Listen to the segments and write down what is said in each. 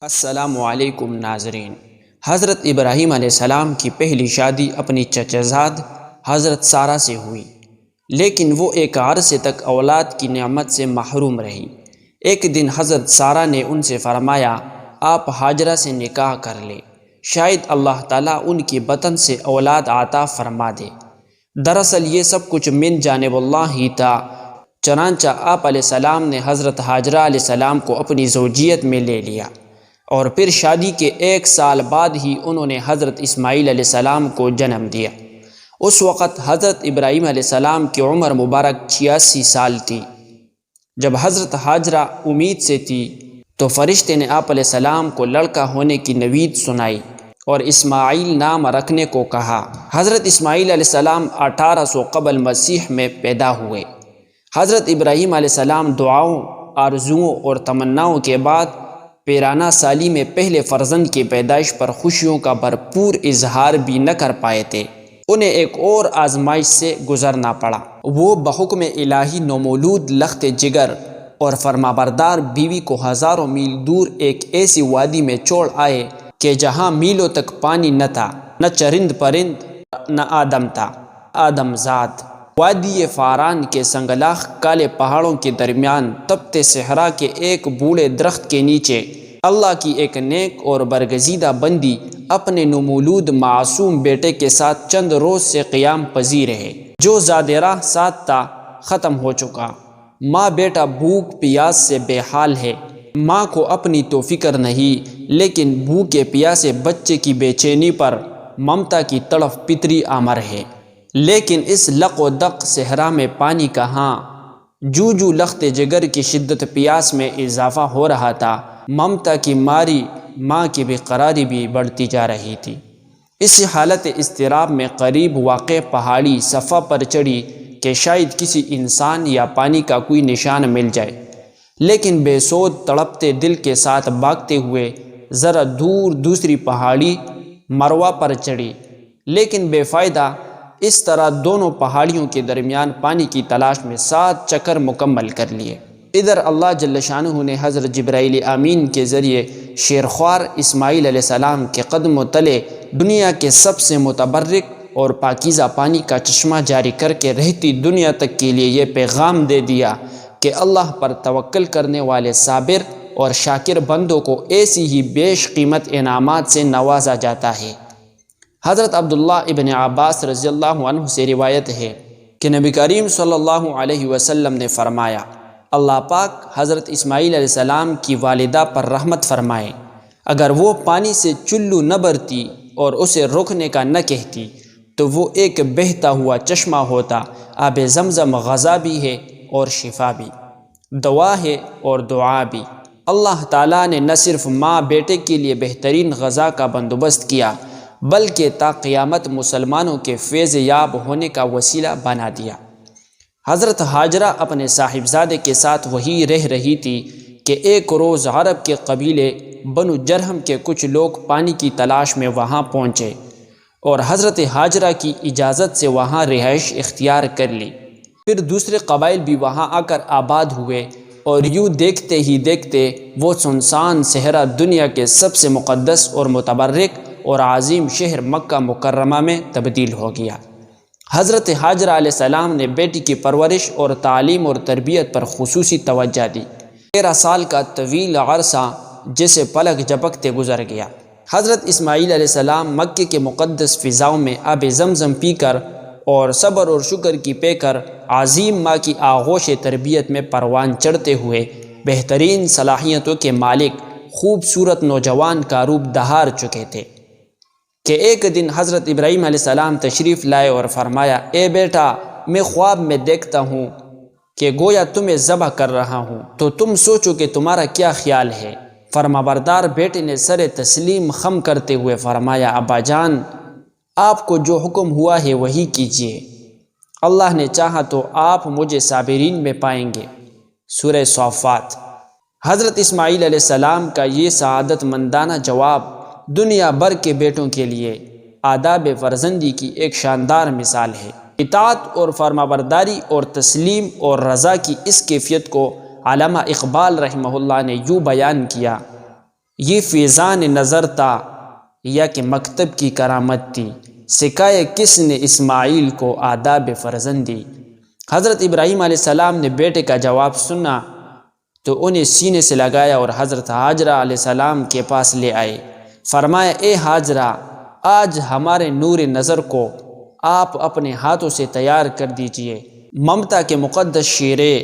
السلام علیکم ناظرین۔ حضرت ابراہیم علیہ السلام کی پہلی شادی اپنی چچزاد حضرت سارہ سے ہوئی، لیکن وہ ایک عرصے تک اولاد کی نعمت سے محروم رہی۔ ایک دن حضرت سارہ نے ان سے فرمایا، آپ ہاجرہ سے نکاح کر لیں، شاید اللہ تعالیٰ ان کی بطن سے اولاد عطا فرما دے۔ دراصل یہ سب کچھ من جانب اللہ ہی تھا، چنانچہ آپ علیہ السلام نے حضرت ہاجرہ علیہ السلام کو اپنی زوجیت میں لے لیا، اور پھر شادی کے 1 سال بعد ہی انہوں نے حضرت اسماعیل علیہ السلام کو جنم دیا۔ اس وقت حضرت ابراہیم علیہ السلام کی عمر مبارک 86 سال تھی۔ جب حضرت ہاجرہ امید سے تھی تو فرشتے نے آپ علیہ السلام کو لڑکا ہونے کی نوید سنائی اور اسماعیل نام رکھنے کو کہا۔ حضرت اسماعیل علیہ السلام 1800 قبل مسیح میں پیدا ہوئے۔ حضرت ابراہیم علیہ السلام دعاؤں، آرزوؤں اور تمناؤں کے بعد پیرانہ سالی میں پہلے فرزند کی پیدائش پر خوشیوں کا بھرپور اظہار بھی نہ کر پائے تھے۔ انہیں ایک اور آزمائش سے گزرنا پڑا۔ وہ بحکم الہی نومولود لخت جگر اور فرمانبردار بیوی کو ہزاروں میل دور ایک ایسی وادی میں چھوڑ آئے کہ جہاں میلوں تک پانی نہ تھا، نہ چرند پرند، نہ آدم تھا، آدم ذات۔ وادی فاران کے سنگلاخ کالے پہاڑوں کے درمیان تپتے صحرا کے ایک بوڑھے درخت کے نیچے اللہ کی ایک نیک اور برگزیدہ بندی اپنے نومولود معصوم بیٹے کے ساتھ چند روز سے قیام پذیر ہے۔ جو زاد راہ ساتھ تھا ختم ہو چکا۔ ماں بیٹا بھوک پیاس سے بے حال ہے۔ ماں کو اپنی تو فکر نہیں، لیکن بھوکے پیاسے بچے کی بے چینی پر ممتا کی تڑف پتری آمر ہے۔ لیکن اس لق و دق صحرا میں پانی کہاں؟ جو لخت جگر کی شدت پیاس میں اضافہ ہو رہا تھا، ممتا کی ماری ماں کی بے قراری بھی بڑھتی جا رہی تھی۔ اسی حالت اضطراب میں قریب واقع پہاڑی صفا پر چڑھی کہ شاید کسی انسان یا پانی کا کوئی نشان مل جائے، لیکن بے سود تڑپتے دل کے ساتھ بھاگتے ہوئے ذرا دور دوسری پہاڑی مروہ پر چڑھی، لیکن بے فائدہ۔ اس طرح دونوں پہاڑیوں کے درمیان پانی کی تلاش میں 7 چکر مکمل کر لیے۔ ادھر اللہ جل شانہ نے حضرت جبرائیل امین کے ذریعے شیرخوار اسماعیل علیہ السلام کے قدموں تلے دنیا کے سب سے متبرک اور پاکیزہ پانی کا چشمہ جاری کر کے رہتی دنیا تک کے لیے یہ پیغام دے دیا کہ اللہ پر توکل کرنے والے صابر اور شاکر بندوں کو ایسی ہی بیش قیمت انعامات سے نوازا جاتا ہے۔ حضرت عبداللہ ابن عباس رضی اللہ عنہ سے روایت ہے کہ نبی کریم صلی اللہ علیہ وسلم نے فرمایا، اللہ پاک حضرت اسماعیل علیہ السلام کی والدہ پر رحمت فرمائے، اگر وہ پانی سے چلو نہ بھرتی اور اسے روکنے کا نہ کہتی تو وہ ایک بہتا ہوا چشمہ ہوتا۔ آب زمزم غذا بھی ہے اور شفا بھی، دوا ہے اور دعا بھی۔ اللہ تعالیٰ نے نہ صرف ماں بیٹے کے لیے بہترین غذا کا بندوبست کیا، بلکہ تا قیامت مسلمانوں کے فیض یاب ہونے کا وسیلہ بنا دیا۔ حضرت ہاجرہ اپنے صاحبزادے کے ساتھ وہی رہ رہی تھی کہ ایک روز عرب کے قبیلے بنو جرہم کے کچھ لوگ پانی کی تلاش میں وہاں پہنچے اور حضرت ہاجرہ کی اجازت سے وہاں رہائش اختیار کر لی۔ پھر دوسرے قبائل بھی وہاں آ کر آباد ہوئے اور یوں دیکھتے ہی دیکھتے وہ سنسان صحرا دنیا کے سب سے مقدس اور متبرک اور عظیم شہر مکہ مکرمہ میں تبدیل ہو گیا۔ حضرت ہاجرہ علیہ السلام نے بیٹی کی پرورش اور تعلیم اور تربیت پر خصوصی توجہ دی۔ 13 سال کا طویل عرصہ جیسے پلک جھپکتے گزر گیا۔ حضرت اسماعیل علیہ السلام مکے کے مقدس فضاؤں میں آب زمزم پی کر اور صبر اور شکر کی پے کر عظیم ماں کی آغوش تربیت میں پروان چڑھتے ہوئے بہترین صلاحیتوں کے مالک خوبصورت نوجوان کا روپ دھار چکے تھے کہ ایک دن حضرت ابراہیم علیہ السلام تشریف لائے اور فرمایا، اے بیٹا، میں خواب میں دیکھتا ہوں کہ گویا تمہیں ذبح کر رہا ہوں، تو تم سوچو کہ تمہارا کیا خیال ہے؟ فرمانبردار بیٹے نے سر تسلیم خم کرتے ہوئے فرمایا، ابا جان، آپ کو جو حکم ہوا ہے وہی کیجیے، اللہ نے چاہا تو آپ مجھے صابرین میں پائیں گے۔ سورہ صافات۔ حضرت اسماعیل علیہ السلام کا یہ سعادت مندانہ جواب دنیا بھر کے بیٹوں کے لیے آداب فرزندی کی ایک شاندار مثال ہے۔ اطاعت اور فرمانبرداری اور تسلیم اور رضا کی اس کیفیت کو علامہ اقبال رحمہ اللہ نے یوں بیان کیا، یہ فیضان نظر تھا یا کہ مکتب کی کرامت تھی، سکھائے کس نے اسماعیل کو آداب فرزندی۔ حضرت ابراہیم علیہ السلام نے بیٹے کا جواب سنا تو انہیں سینے سے لگایا اور حضرت ہاجرہ علیہ السلام کے پاس لے آئے۔ فرمایا، اے ہاجرہ، آج ہمارے نور نظر کو آپ اپنے ہاتھوں سے تیار کر دیجئے۔ ممتا کے مقدس شیرے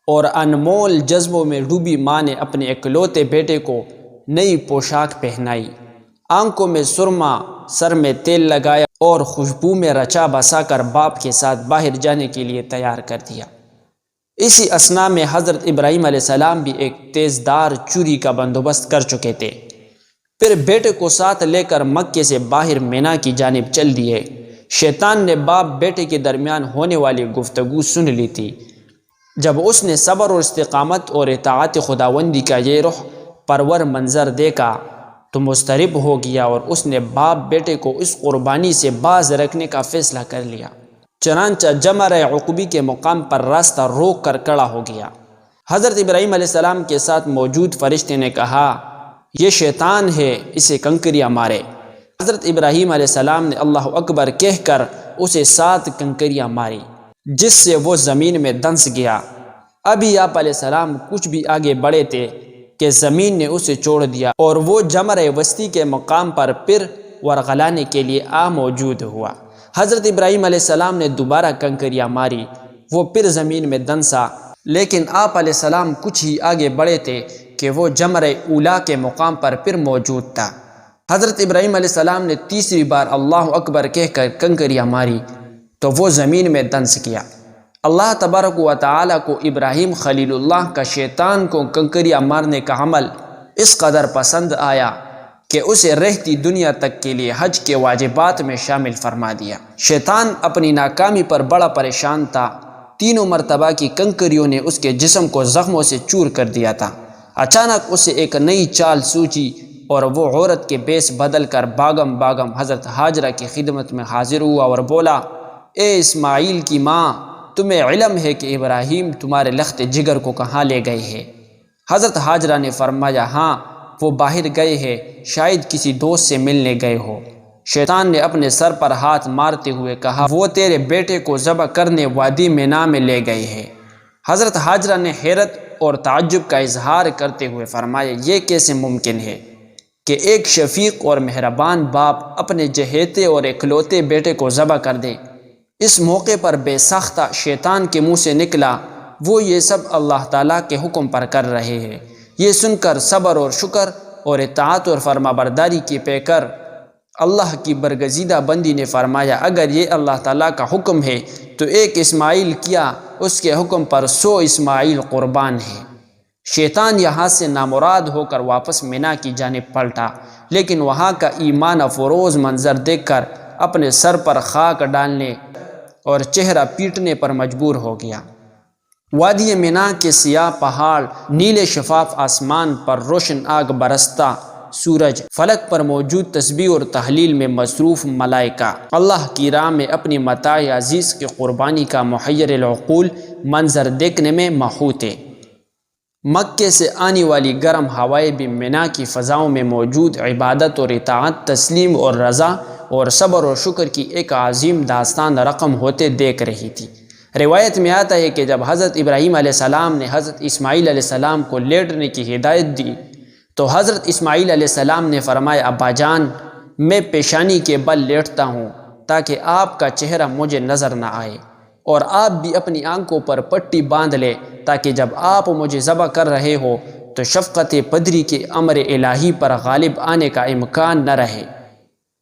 اور انمول جذبوں میں ڈوبی ماں نے اپنے اکلوتے بیٹے کو نئی پوشاک پہنائی، آنکھوں میں سرما، سر میں تیل لگایا اور خوشبو میں رچا بسا کر باپ کے ساتھ باہر جانے کے لیے تیار کر دیا۔ اسی اثناء میں حضرت ابراہیم علیہ السلام بھی ایک تیز دار چوری کا بندوبست کر چکے تھے۔ پھر بیٹے کو ساتھ لے کر مکے سے باہر مینا کی جانب چل دیے۔ شیطان نے باپ بیٹے کے درمیان ہونے والی گفتگو سن لی تھی۔ جب اس نے صبر اور استقامت اور اطاعت خداوندی کا یہ روح پرور منظر دیکھا تو مضطرب ہو گیا اور اس نے باپ بیٹے کو اس قربانی سے باز رکھنے کا فیصلہ کر لیا۔ چنانچہ جمرہ عقبی کے مقام پر راستہ روک کر کھڑا ہو گیا۔ حضرت ابراہیم علیہ السلام کے ساتھ موجود فرشتے نے کہا، یہ شیطان ہے، اسے کنکریاں مارے۔ حضرت ابراہیم علیہ السلام نے اللہ اکبر کہہ کر اسے 7 کنکریاں ماری، جس سے وہ زمین میں دنس گیا۔ ابھی آپ علیہ السلام کچھ بھی آگے بڑھے تھے کہ زمین نے اسے چھوڑ دیا اور وہ جمرہ وسطی کے مقام پر پھر ورغلانے کے لیے موجود ہوا۔ حضرت ابراہیم علیہ السلام نے دوبارہ کنکریاں ماری، وہ پھر زمین میں دنسا، لیکن آپ علیہ السلام کچھ ہی آگے بڑھے تھے کہ وہ جمرہ اولا کے مقام پر پھر موجود تھا۔ حضرت ابراہیم علیہ السلام نے تیسری بار اللہ اکبر کہہ کر کنکریاں ماری تو وہ زمین میں دنس گیا۔ اللہ تبارک و تعالیٰ کو ابراہیم خلیل اللہ کا شیطان کو کنکریاں مارنے کا عمل اس قدر پسند آیا کہ اسے رہتی دنیا تک کے لیے حج کے واجبات میں شامل فرما دیا۔ شیطان اپنی ناکامی پر بڑا پریشان تھا۔ 3 مرتبہ کی کنکریوں نے اس کے جسم کو زخموں سے چور کر دیا تھا۔ اچانک اسے ایک نئی چال سوچی اور وہ عورت کے بیس بدل کر باغم حضرت ہاجرہ کی خدمت میں حاضر ہوا اور بولا، اے اسماعیل کی ماں، تمہیں علم ہے کہ ابراہیم تمہارے لخت جگر کو کہاں لے گئے ہیں؟ حضرت ہاجرہ نے فرمایا، ہاں، وہ باہر گئے ہیں، شاید کسی دوست سے ملنے گئے ہو۔ شیطان نے اپنے سر پر ہاتھ مارتے ہوئے کہا، وہ تیرے بیٹے کو ذبح کرنے وادی مینا میں لے گئے ہیں۔ حضرت ہاجرہ نے حیرت اور تعجب کا اظہار کرتے ہوئے فرمایا، یہ کیسے ممکن ہے کہ ایک شفیق اور مہربان باپ اپنے چہیتے اور اکلوتے بیٹے کو ذبح کر دے؟ اس موقع پر بے ساختہ شیطان کے منہ سے نکلا، وہ یہ سب اللہ تعالیٰ کے حکم پر کر رہے ہیں۔ یہ سن کر صبر اور شکر اور اطاعت اور فرما برداری کی پیکر اللہ کی برگزیدہ بندی نے فرمایا، اگر یہ اللہ تعالیٰ کا حکم ہے تو ایک اسماعیل کیا، اس کے حکم پر 100 اسماعیل قربان ہیں۔ شیطان یہاں سے نامراد ہو کر واپس مینا کی جانب پلٹا، لیکن وہاں کا ایمان افروز منظر دیکھ کر اپنے سر پر خاک ڈالنے اور چہرہ پیٹنے پر مجبور ہو گیا۔ وادی مینا کے سیاہ پہاڑ، نیلے شفاف آسمان پر روشن آگ برستا سورج، فلک پر موجود تسبیح اور تحلیل میں مصروف ملائکہ، اللہ کی راہ میں اپنی متاع عزیز کی قربانی کا محیر العقول منظر دیکھنے میں محو تھے۔ مکے سے آنے والی گرم ہوائیں بھی مینا کی فضاؤں میں موجود عبادت اور اطاعت، تسلیم اور رضا اور صبر اور شکر کی ایک عظیم داستان رقم ہوتے دیکھ رہی تھی۔ روایت میں آتا ہے کہ جب حضرت ابراہیم علیہ السلام نے حضرت اسماعیل علیہ السلام کو لیٹنے کی ہدایت دی تو حضرت اسماعیل علیہ السلام نے فرمایا، ابا جان، میں پیشانی کے بل لیٹتا ہوں تاکہ آپ کا چہرہ مجھے نظر نہ آئے، اور آپ بھی اپنی آنکھوں پر پٹی باندھ لے تاکہ جب آپ مجھے ذبح کر رہے ہو تو شفقت پدری کے امر الہی پر غالب آنے کا امکان نہ رہے۔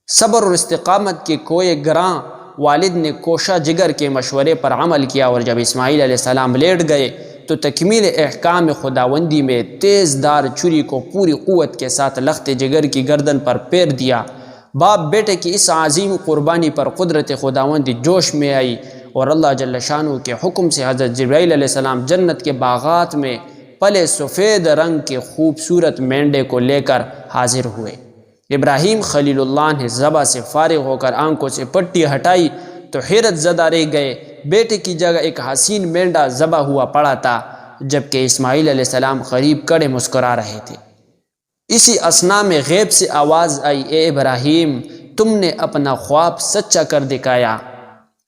صبر اور استقامت کے کوئے گراں والد نے کوشا جگر کے مشورے پر عمل کیا، اور جب اسماعیل علیہ السلام لیٹ گئے تو تکمیل احکام خداوندی میں تیز دار چھری کو پوری قوت کے ساتھ لخت جگر کی گردن پر پیر دیا۔ باپ بیٹے کی اس عظیم قربانی پر قدرت خداوندی جوش میں آئی اور اللہ جل شانہ کے حکم سے حضرت جبرائیل علیہ السلام جنت کے باغات میں پلے سفید رنگ کے خوبصورت مینڈے کو لے کر حاضر ہوئے۔ ابراہیم خلیل اللہ نے ذبح سے فارغ ہو کر آنکھوں سے پٹی ہٹائی تو حیرت زدہ رہ گئے۔ بیٹے کی جگہ ایک حسین مینڈا ذبح ہوا پڑا تھا، جبکہ اسماعیل علیہ السلام قریب کھڑے مسکرا رہے تھے۔ اسی اثنا میں غیب سے آواز آئی، اے ابراہیم تم نے اپنا خواب سچا کر دکھایا،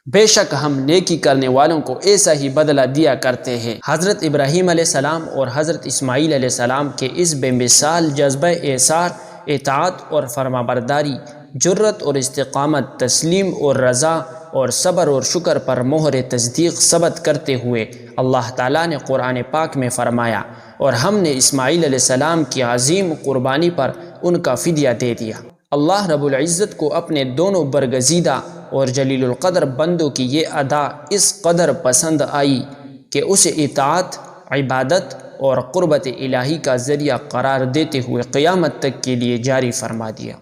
بے شک ہم نیکی کرنے والوں کو ایسا ہی بدلہ دیا کرتے ہیں۔ حضرت ابراہیم علیہ السلام اور حضرت اسماعیل علیہ السلام کے اس بے مثال جذبہ ایثار، اطاعت اور فرمانبرداری، جرت اور استقامت، تسلیم اور رضا اور صبر اور شکر پر مہر تصدیق ثبت کرتے ہوئے اللہ تعالیٰ نے قرآن پاک میں فرمایا، اور ہم نے اسماعیل علیہ السلام کی عظیم قربانی پر ان کا فدیہ دے دیا۔ اللہ رب العزت کو اپنے دونوں برگزیدہ اور جلیل القدر بندوں کی یہ ادا اس قدر پسند آئی کہ اسے اطاعت، عبادت اور قربت الہی کا ذریعہ قرار دیتے ہوئے قیامت تک کے لیے جاری فرما دیا۔